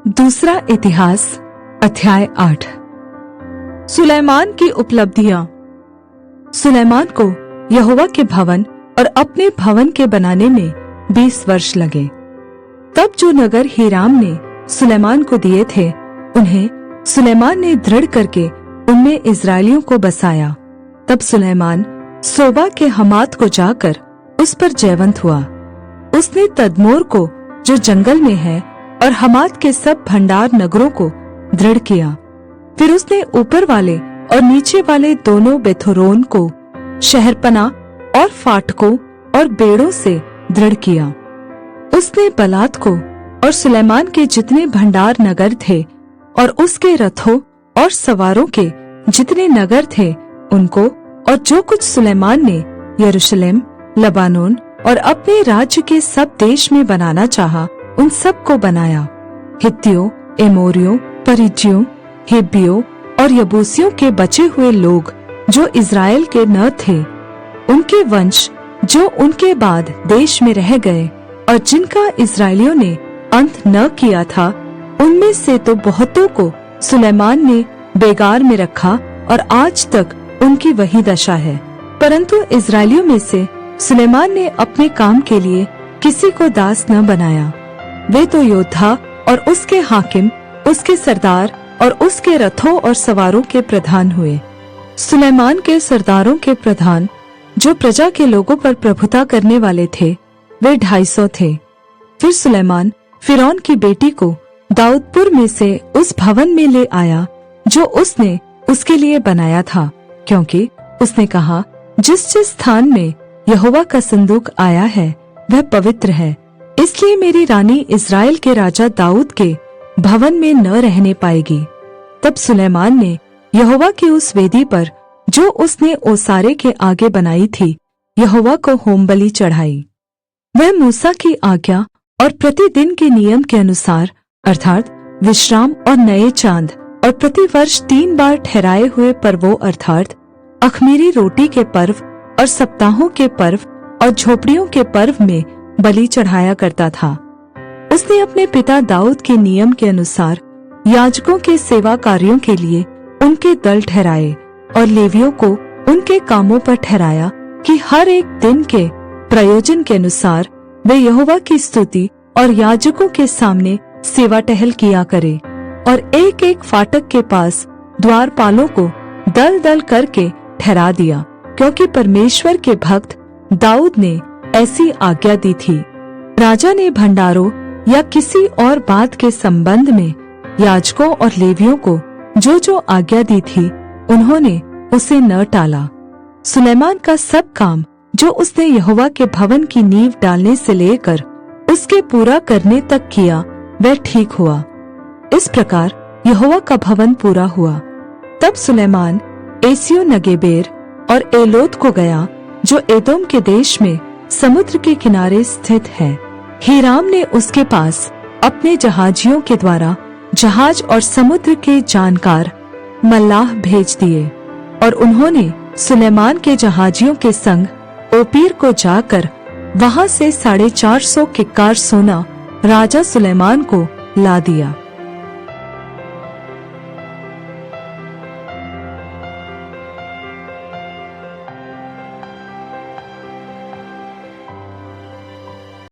दूसरा इतिहास अध्याय 8। सुलैमान की उपलब्धियां। सुलैमान को यहोवा के भवन और अपने भवन के बनाने में 20 वर्ष लगे। तब जो नगर हीराम ने सुलैमान को दिए थे, उन्हें सुलैमान ने दृढ़ करके उनमें इस्राएलियों को बसाया। तब सुलैमान सोबा के हमात को जाकर उस पर जयवंत हुआ। उसने तदमोर को जो जंगल में है और हमात के सब भंडार नगरों को दृढ़ किया। फिर उसने ऊपर वाले और नीचे वाले दोनों बेथोरोन को शहरपना और फाटकों और बेड़ों से दृढ़ किया। उसने बलात को और सुलैमान के जितने भंडार नगर थे और उसके रथों और सवारों के जितने नगर थे उनको, और जो कुछ सुलैमान ने यरूशलेम, लबानोन और अपने राज्य के सब देश में बनाना चाहा, उन सब को बनाया। हित्तियों, एमोरियों, परिज्जियों, हिब्बियों और यबूसियों के बचे हुए लोग जो इज़राइल के न थे, उनके वंश जो उनके बाद देश में रह गए और जिनका इज़राइलियों ने अंत न किया था, उनमें से तो बहुतों को सुलैमान ने बेगार में रखा और आज तक उनकी वही दशा है। परंतु इज़राइलियों में से सुलैमान ने अपने काम के लिए किसी को दास न बनाया। वे तो योद्धा और उसके हाकिम, उसके सरदार और उसके रथों और सवारों के प्रधान हुए। सुलैमान के सरदारों के प्रधान जो प्रजा के लोगों पर प्रभुता करने वाले थे, वे 250 थे। फिर सुलैमान फिरौन की बेटी को दाऊदपुर में से उस भवन में ले आया जो उसने उसके लिए बनाया था, क्योंकि उसने कहा, जिस जिस स्थान में यहोवा का संदूक आया है वह पवित्र है, इसलिए मेरी रानी इज़राइल के राजा दाऊद के भवन में न रहने पाएगी। तब सुलैमान ने यहोवा की उस वेदी पर जो उसने ओसारे के आगे बनाई थी, यहोवा को होमबलि चढ़ाई। वह मूसा की आज्ञा और प्रतिदिन के नियम के अनुसार, अर्थात विश्राम और नए चांद और प्रतिवर्ष 3 बार ठहराए हुए पर्वों, अर्थात अख़मीरी रोटी के पर्व और सप्ताहों के पर्व और झोपड़ियों के पर्व में बलि चढ़ाया करता था। उसने अपने पिता दाऊद के नियम के अनुसार याजकों के सेवा कार्यों के लिए उनके दल ठहराए और लेवियों को उनके कामों पर ठहराया कि हर एक दिन के प्रयोजन के अनुसार वे यहोवा की स्तुति और याजकों के सामने सेवा टहल किया करे। और एक एक फाटक के पास द्वारपालों को दल दल करके ठहरा दिया, क्योंकि परमेश्वर के भक्त दाऊद ने ऐसी आज्ञा दी थी। राजा ने भंडारों या किसी और बात के संबंध में याजकों और लेवियों को जो जो आज्ञा दी थी, उन्होंने उसे न टाला। सुलैमान का सब काम जो उसने यहोवा के भवन की नींव डालने से लेकर उसके पूरा करने तक किया, वह ठीक हुआ। इस प्रकार यहोवा का भवन पूरा हुआ। तब सुलैमान एसियो नगेबेर और एलोत को गया, जो एदोम के देश में समुद्र के किनारे स्थित है। हीराम ने उसके पास अपने जहाजियों के द्वारा जहाज और समुद्र के जानकार मल्लाह भेज दिए, और उन्होंने सुलैमान के जहाजियों के संग ओपीर को जाकर वहां से 450 किक्कार सोना राजा सुलैमान को ला दिया।